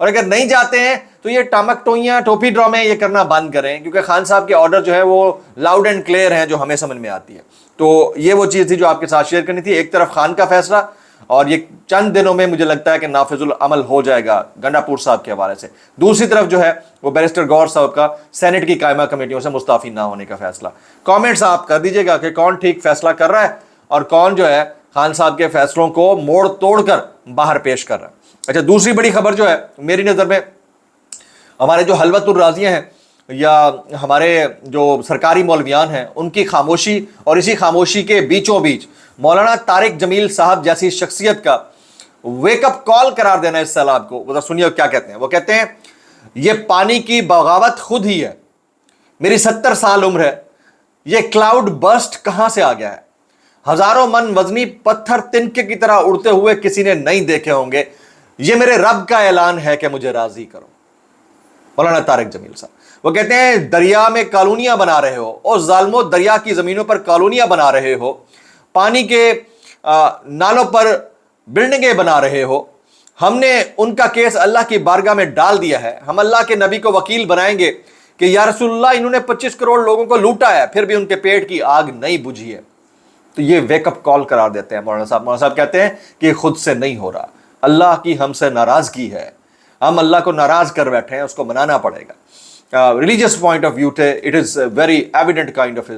اور اگر نہیں جاتے ہیں تو یہ ٹامک ٹوئیاں ٹوپی ڈرامے یہ کرنا بند کریں، کیونکہ خان صاحب کے آرڈر جو ہے وہ لاؤڈ اینڈ کلیئر ہیں، جو ہمیں سمجھ میں آتی ہے۔ تو یہ وہ چیز تھی جو آپ کے ساتھ شیئر کرنی تھی، ایک طرف خان کا فیصلہ اور یہ چند دنوں میں مجھے لگتا ہے کہ نافذ العمل ہو جائے گا گنڈا پور صاحب کے حوالے سے، دوسری طرف جو ہے وہ بیرسٹر گور صاحب کا سینٹ کی قائمہ کمیٹیوں سے مستعفی نہ ہونے کا فیصلہ۔ کامنٹس آپ کر دیجئے گا کہ کون ٹھیک فیصلہ کر رہا ہے اور کون جو ہے خان صاحب کے فیصلوں کو موڑ توڑ کر باہر پیش کر رہا ہے۔ اچھا، دوسری بڑی خبر جو ہے میری نظر میں، ہمارے جو حلوت الراضیہ ہیں یا ہمارے جو سرکاری مولویان ہیں ان کی خاموشی، اور اسی خاموشی کے بیچوں بیچ مولانا طارق جمیل صاحب جیسی شخصیت کا ویک اپ کال قرار دینا اس سیلاب کو۔ ذرا سنیے کیا کہتے ہیں۔ وہ کہتے ہیں یہ پانی کی بغاوت خود ہی ہے، میری 70 سال عمر ہے، یہ کلاؤڈ برسٹ کہاں سے آ گیا ہے؟ ہزاروں من وزنی پتھر تنکے کی طرح اڑتے ہوئے کسی نے نہیں دیکھے ہوں گے، یہ میرے رب کا اعلان ہے کہ مجھے راضی کرو۔ مولانا طارق جمیل صاحب وہ کہتے ہیں دریا میں کالونیاں بنا رہے ہو، اور ظالموں دریا کی زمینوں پر کالونیاں بنا رہے ہو، پانی کے نالوں پر بلڈنگیں بنا رہے ہو، ہم نے ان کا کیس اللہ کی بارگاہ میں ڈال دیا ہے، ہم اللہ کے نبی کو وکیل بنائیں گے کہ یا رسول اللہ انہوں نے 25 کروڑ لوگوں کو لوٹا ہے، پھر بھی ان کے پیٹ کی آگ نہیں بجھی ہے۔ تو یہ ویک اپ کال قرار دیتے ہیں مولانا صاحب۔ مولانا صاحب کہتے ہیں کہ خود سے نہیں ہو رہا، اللہ کی ہم سے ناراضگی ہے، ہم اللہ کو ناراض کر بیٹھے ہیں، اس کو منانا پڑے گا۔ ریلیجیس پوائنٹ آف ویو تھے، it is very evident kind of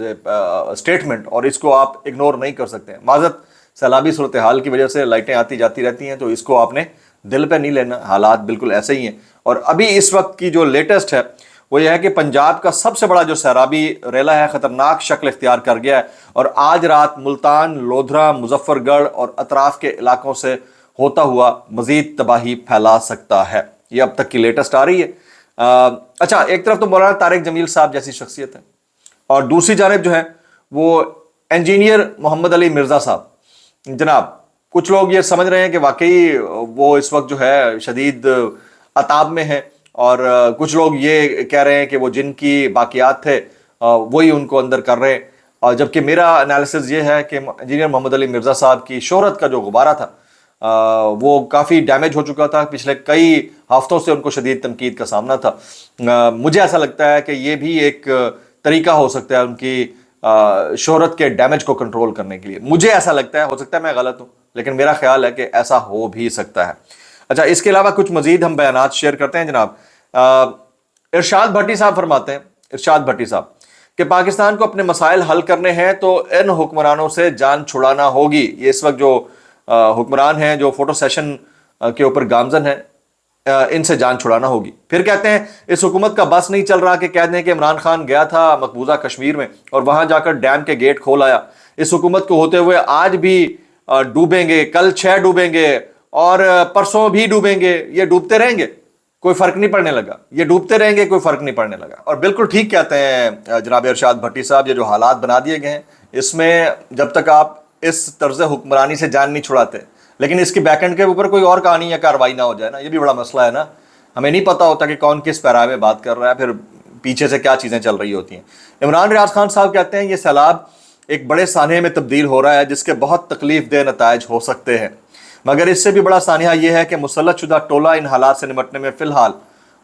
statement, اور اس کو آپ اگنور نہیں کر سکتے ہیں۔ معذرت، سیلابی صورتحال کی وجہ سے لائٹیں آتی جاتی رہتی ہیں، تو اس کو آپ نے دل پہ نہیں لینا، حالات بالکل ایسے ہی ہیں۔ اور ابھی اس وقت کی جو لیٹسٹ ہے وہ یہ ہے کہ پنجاب کا سب سے بڑا جو سیلابی ریلا ہے خطرناک شکل اختیار کر گیا ہے، اور آج رات ملتان، لودھرا، مظفر گڑھ اور اطراف کے علاقوں سے ہوتا ہوا مزید تباہی پھیلا سکتا ہے۔ یہ اب تک کی لیٹسٹ آ رہی ہے۔ اچھا، ایک طرف تو مولانا طارق جمیل صاحب جیسی شخصیت ہے، اور دوسری جانب جو ہے وہ انجینئر محمد علی مرزا صاحب۔ جناب، کچھ لوگ یہ سمجھ رہے ہیں کہ واقعی وہ اس وقت جو ہے شدید عطاب میں ہیں، اور کچھ لوگ یہ کہہ رہے ہیں کہ وہ جن کی باقیات تھے وہی ان کو اندر کر رہے ہیں، اور جبکہ میرا انالیسز یہ ہے کہ انجینئر محمد علی مرزا صاحب کی شہرت کا جو غبارہ تھا وہ کافی ڈیمیج ہو چکا تھا، پچھلے کئی ہفتوں سے ان کو شدید تنقید کا سامنا تھا۔ مجھے ایسا لگتا ہے کہ یہ بھی ایک طریقہ ہو سکتا ہے ان کی شہرت کے ڈیمیج کو کنٹرول کرنے کے لیے، مجھے ایسا لگتا ہے، ہو سکتا ہے میں غلط ہوں، لیکن میرا خیال ہے کہ ایسا ہو بھی سکتا ہے۔ اچھا، اس کے علاوہ کچھ مزید ہم بیانات شیئر کرتے ہیں۔ جناب ارشاد بھٹی صاحب فرماتے ہیں، ارشاد بھٹی صاحب، کہ پاکستان کو اپنے مسائل حل کرنے ہیں تو ان حکمرانوں سے جان چھڑانا ہوگی۔ یہ اس وقت جو حکمران ہیں جو فوٹو سیشن کے اوپر گامزن ہیں، ان سے جان چھڑانا ہوگی۔ پھر کہتے ہیں اس حکومت کا بس نہیں چل رہا کہ کہہ دیں کہ عمران خان گیا تھا مقبوضہ کشمیر میں اور وہاں جا کر ڈیم کے گیٹ کھول آیا، اس حکومت کو ہوتے ہوئے آج بھی ڈوبیں گے، کل 6 ڈوبیں گے اور پرسوں بھی ڈوبیں گے، یہ ڈوبتے رہیں گے، کوئی فرق نہیں پڑنے لگا، یہ ڈوبتے رہیں گے، کوئی فرق نہیں پڑنے لگا۔ اور بالکل ٹھیک کہتے ہیں جناب ارشاد بھٹی صاحب، یہ جو حالات بنا دیے گئے ہیں، اس میں جب تک آپ اس طرز حکمرانی سے جان نہیں چھڑاتے، لیکن اس کی بیک اینڈ کے اوپر کوئی اور کہانی یا کاروائی نہ ہو جائے نا، یہ بھی بڑا مسئلہ ہے نا، ہمیں نہیں پتہ ہوتا کہ کون کس پیرائے میں بات کر رہا ہے، پھر پیچھے سے کیا چیزیں چل رہی ہوتی ہیں۔ عمران ریاض خان صاحب کہتے ہیں یہ سیلاب ایک بڑے سانحے میں تبدیل ہو رہا ہے جس کے بہت تکلیف دہ نتائج ہو سکتے ہیں، مگر اس سے بھی بڑا سانحہ یہ ہے کہ مسلط شدہ ٹولہ ان حالات سے نمٹنے میں فی الحال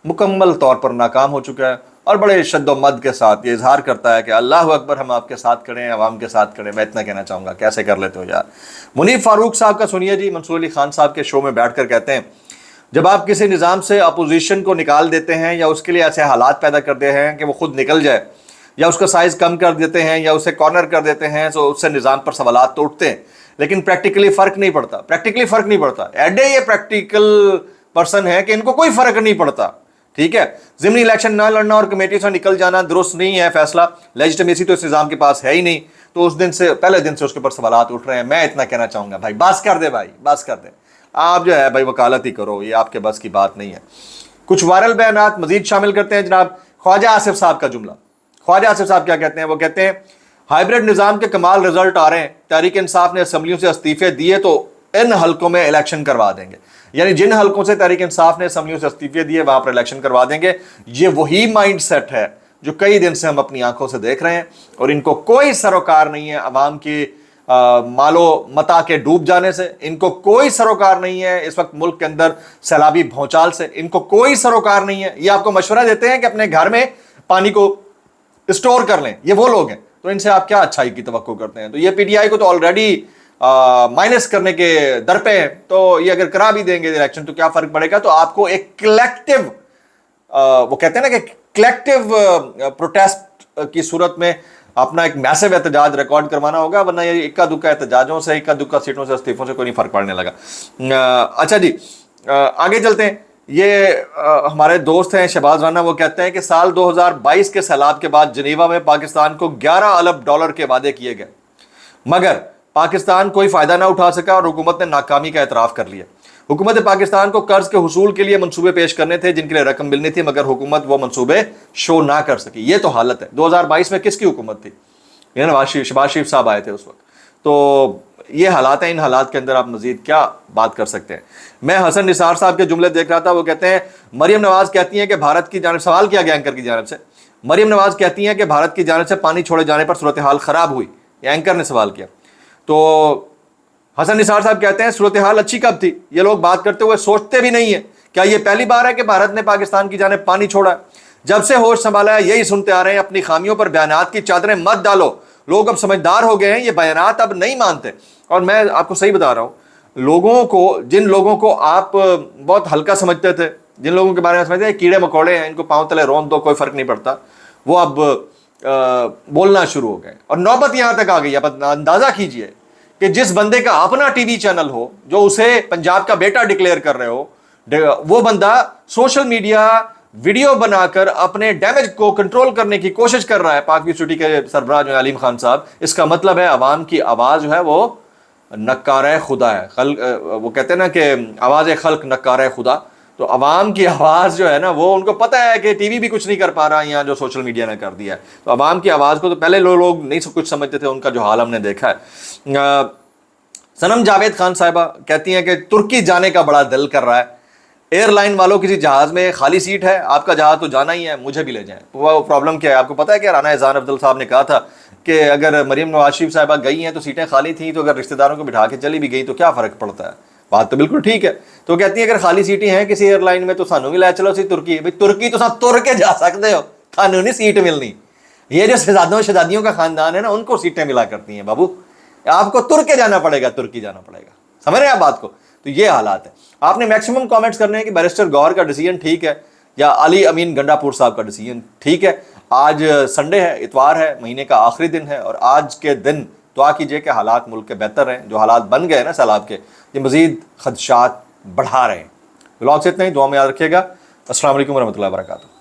مکمل طور پر ناکام ہو چکا ہے، اور بڑے شد و مد کے ساتھ یہ اظہار کرتا ہے کہ اللہ اکبر، ہم آپ کے ساتھ کھڑے ہیں، عوام کے ساتھ کھڑے ہیں۔ میں اتنا کہنا چاہوں گا، کیسے کر لیتے ہو یار۔ منیب فاروق صاحب کا سنیے جی، منصور علی خان صاحب کے شو میں بیٹھ کر کہتے ہیں جب آپ کسی نظام سے اپوزیشن کو نکال دیتے ہیں یا اس کے لیے ایسے حالات پیدا کرتے ہیں کہ وہ خود نکل جائے، یا اس کا سائز کم کر دیتے ہیں یا اسے کارنر کر دیتے ہیں، تو اس سے نظام پر سوالات تو اٹھتے ہیں، لیکن پریکٹیکلی فرق نہیں پڑتا۔ ایڈے یہ پریکٹیکل پرسن ہے کہ ان کو کوئی فرق نہیں پڑتا، ٹھیک ہے۔ ضمنی الیکشن نہ لڑنا اور کمیٹی سے نکل جانا درست نہیں ہے فیصلہ، لیجٹمیسی تو اس نظام کے پاس ہے ہی نہیں، تو اس دن سے پہلے دن سے اس کے اوپر سوالات اٹھ رہے ہیں۔ میں اتنا کہنا چاہوں گا بھائی بس کر دے، بس کر دے، آپ جو ہے بھائی وکالت ہی کرو، یہ آپ کے بس کی بات نہیں ہے۔ کچھ وائرل بیانات مزید شامل کرتے ہیں جناب۔ خواجہ آصف صاحب کا جملہ، خواجہ آصف صاحب کیا کہتے ہیں؟ وہ کہتے ہیں ہائیبرڈ نظام کے کمال رزلٹ آ رہے ہیں، تحریک انصاف نے اسمبلیوں سے استعفے دیے تو ان حلقوں میں الیکشن کروا دیں گے، یعنی جن حلقوں سے تحریک انصاف نے اسمبلیوں سے استعفے دیے وہاں پر الیکشن کروا دیں گے۔ یہ وہی مائنڈ سیٹ ہے جو کئی دن سے ہم اپنی آنکھوں سے دیکھ رہے ہیں، اور ان کو کوئی سروکار نہیں ہے عوام کی مالو متا کے ڈوب جانے سے ان کو کوئی سروکار نہیں ہے. اس وقت ملک کے اندر سیلابی بھونچال سے ان کو کوئی سروکار نہیں ہے. یہ آپ کو مشورہ دیتے ہیں کہ اپنے گھر میں پانی کو اسٹور کر لیں. یہ وہ لوگ ہیں, تو ان سے آپ کیا اچھائی کی توقع کرتے ہیں؟ تو یہ پی ٹی آئی کو تو آلریڈی مائنس کرنے کے در پہ ہے, تو یہ اگر کرا بھی دیں گے الیکشن تو کیا فرق پڑے گا؟ تو آپ کو ایک کلیکٹیو وہ کہتے ہیں نا کہ کلیکٹیو پروٹیسٹ کی صورت میں اپنا ایک میسو احتجاج ریکارڈ کروانا ہوگا, ورنہ یہ اکا دکا احتجاجوں سے, اکا دکا سیٹوں سے, استعفوں سے کوئی نہیں فرق پڑنے لگا. اچھا جی, آگے چلتے ہیں. یہ ہمارے دوست ہیں شہباز رانا, وہ کہتے ہیں کہ سال 2022 کے سیلاب کے بعد جنیوا میں پاکستان کو $11 ارب کے وعدے کیے گئے, مگر پاکستان کوئی فائدہ نہ اٹھا سکا اور حکومت نے ناکامی کا اعتراف کر لیا. حکومت پاکستان کو قرض کے حصول کے لیے منصوبے پیش کرنے تھے جن کے لیے رقم ملنی تھی, مگر حکومت وہ منصوبے شو نہ کر سکی. یہ تو حالت ہے. 2022 میں کس کی حکومت تھی؟ شہباز شریف صاحب آئے تھے اس وقت. تو یہ حالات ہیں. ان حالات کے اندر آپ مزید کیا بات کر سکتے ہیں؟ میں حسن نثار صاحب کے جملے دیکھ رہا تھا, وہ کہتے ہیں مریم نواز کہتی ہیں کہ بھارت کی جانب, سوال کیا گیا اینکر کی جانب سے, مریم نواز کہتی ہیں کہ بھارت کی جانب سے پانی چھوڑے جانے پر صورتحال خراب ہوئی. یہ اینکر نے سوال کیا. تو حسن نثار صاحب کہتے ہیں صورتحال اچھی کب تھی؟ یہ لوگ بات کرتے ہوئے سوچتے بھی نہیں ہیں. کیا یہ پہلی بار ہے کہ بھارت نے پاکستان کی جانب پانی چھوڑا ہے؟ جب سے ہوش سنبھالا ہے یہی سنتے آ رہے ہیں, اپنی خامیوں پر بیانات کی چادریں مت ڈالو. لوگ اب سمجھدار ہو گئے ہیں, یہ بیانات اب نہیں مانتے. اور میں آپ کو صحیح بتا رہا ہوں, لوگوں کو, جن لوگوں کو آپ بہت ہلکا سمجھتے تھے, جن لوگوں کے بارے میں سمجھتے ہیں کیڑے مکوڑے ہیں, ان کو پاؤں تلے رون دو کوئی فرق نہیں پڑتا, وہ اب بولنا شروع ہو گئے. اور نوبت یہاں تک آ گئی. اب اندازہ کیجئے کہ جس بندے کا اپنا ٹی وی چینل ہو, جو اسے پنجاب کا بیٹا ڈکلیئر کر رہے ہو, وہ بندہ سوشل میڈیا ویڈیو بنا کر اپنے ڈیمیج کو کنٹرول کرنے کی کوشش کر رہا ہے. پاک یونیورسٹی کے سربراہ جو علیم خان صاحب, اس کا مطلب ہے عوام کی آواز جو ہے وہ نکارہ خدا ہے. وہ کہتے ہیں نا کہ آواز خلق نکارہ خدا. تو عوام کی آواز جو ہے نا, وہ ان کو پتہ ہے کہ ٹی وی بھی کچھ نہیں کر پا رہا یہاں جو سوشل میڈیا نے کر دیا ہے. تو عوام کی آواز کو تو پہلے لوگ نہیں کچھ سمجھتے تھے, ان کا جو حال ہم نے دیکھا ہے. سنم جاوید خان صاحبہ کہتی ہیں کہ ترکی جانے کا بڑا دل کر رہا ہے. ایئر لائن والوں کسی جہاز میں خالی سیٹ ہے, آپ کا جہاز تو جانا ہی ہے, مجھے بھی لے جائیں. وہ پرابلم کیا ہے آپ کو پتہ ہے کہ رانا اذہان افضل صاحب نے کہا تھا کہ اگر مریم نواز شریف صاحبہ گئی ہیں تو سیٹیں خالی تھیں, تو اگر رشتہ داروں کو بٹھا کے چلی بھی گئی تو کیا فرق پڑتا ہے؟ بات تو بالکل ٹھیک ہے. تو کہتی ہیں اگر خالی سیٹیں ہیں کسی ایئر لائن میں تو سانو بھی لے چلو سی ترکی. بھائی ترکی تو سب تر کے جا سکتے ہو, سانو نہیں سیٹ ملنی. یہ جو شہزادیوں کا خاندان ہے نا, ان کو سیٹیں ملا کرتی ہیں بابو. آپ کو تر کے جانا پڑے گا, ترکی جانا پڑے گا. سمجھ رہے ہیں آپ بات کو؟ تو یہ حالات ہیں. آپ نے میکسیمم کامنٹس کرنے ہیں کہ بیرسٹر گور کا ڈیسیژن ٹھیک ہے یا علی امین گنڈا پور صاحب کا ڈیسیژن ٹھیک ہے. آج سنڈے ہے, اتوار ہے, مہینے کا آخری دن ہے, اور آج کے دن دعا کیجئے کہ حالات ملک کے بہتر ہیں. جو حالات بن گئے نا سیلاب کے, یہ مزید خدشات بڑھا رہے ہیں. بلاگ سے اتنا ہی, دعا میں یاد رکھیے گا. السلام علیکم ورحمۃ اللہ وبرکاتہ.